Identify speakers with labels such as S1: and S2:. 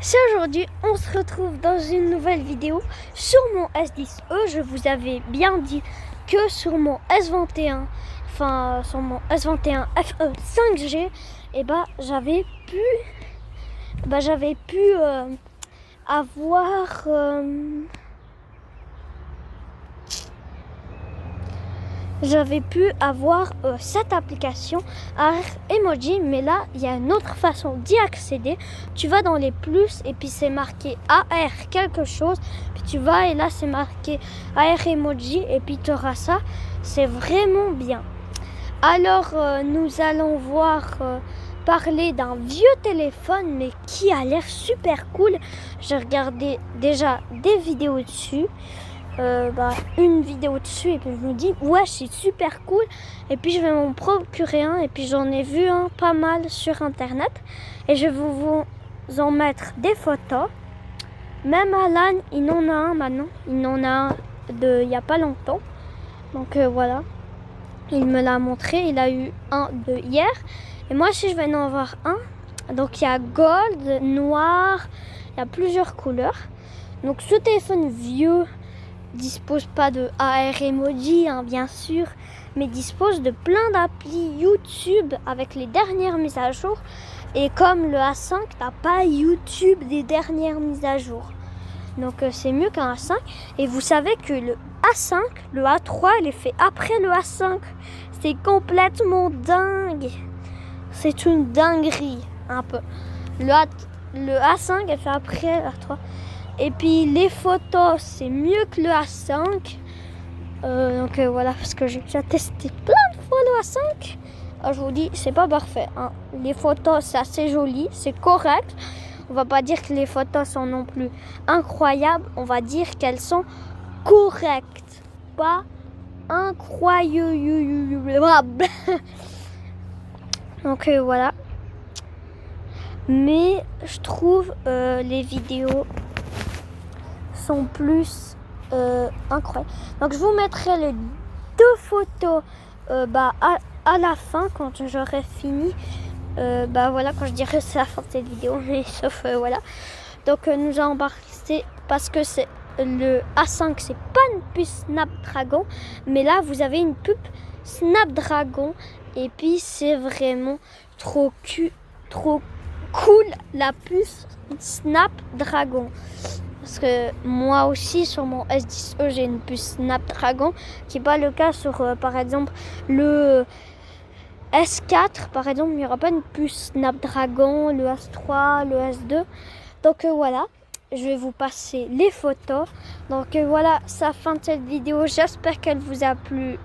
S1: C'est aujourd'hui, on se retrouve dans une nouvelle vidéo sur mon S10e. Je vous avais bien dit que sur mon S21, enfin sur mon S21 FE 5G, et j'avais pu avoir cette application AR Emoji, mais là il y a une autre façon d'y accéder. Tu vas dans les plus et puis c'est marqué AR quelque chose, puis tu vas et là c'est marqué AR Emoji et puis tu auras ça. C'est vraiment bien. Alors nous allons parler d'un vieux téléphone mais qui a l'air super cool. J'ai regardé déjà des vidéos dessus. Une vidéo dessus et puis je me dis ouais, c'est super cool, et puis je vais m'en procurer un, et puis j'en ai vu un pas mal sur internet et je vais vous en mettre des photos. Même Alan il en a un maintenant, il en a un il y a pas longtemps, donc voilà, il me l'a montré, il a eu un de hier et moi aussi je vais en avoir un. Donc il y a gold, noir, il y a plusieurs couleurs. Donc ce téléphone vieux dispose pas de AR Emoji, bien sûr, mais dispose de plein d'applis YouTube avec les dernières mises à jour. Et comme le A5 n'a pas YouTube des dernières mises à jour, donc c'est mieux qu'un A5. Et vous savez que le A5, le A3, il est fait après le A5. C'est complètement dingue. C'est une dinguerie, un peu. Le A5 est fait après le A3. Et puis les photos, c'est mieux que le A5. Donc voilà, parce que j'ai déjà testé plein de fois le A5. Je vous dis, c'est pas parfait. Les photos, c'est assez joli, c'est correct. On va pas dire que les photos sont non plus incroyables. On va dire qu'elles sont correctes. Pas incroyables. Donc voilà. Mais je trouve les vidéos sont plus incroyables. Donc je vous mettrai les deux photos à la fin quand j'aurai fini. Voilà, quand je dirai c'est la fin de cette vidéo, mais sauf voilà. Donc nous allons passer, parce que c'est le A5, c'est pas une puce Snapdragon, mais là vous avez une puce Snapdragon et puis c'est vraiment trop cool la puce Snapdragon. Parce que moi aussi sur mon S10e j'ai une puce Snapdragon, qui n'est pas le cas sur par exemple le S4 par exemple, il n'y aura pas une puce Snapdragon, le S3, le S2. Donc voilà, je vais vous passer les photos. Donc voilà, c'est la fin de cette vidéo, j'espère qu'elle vous a plu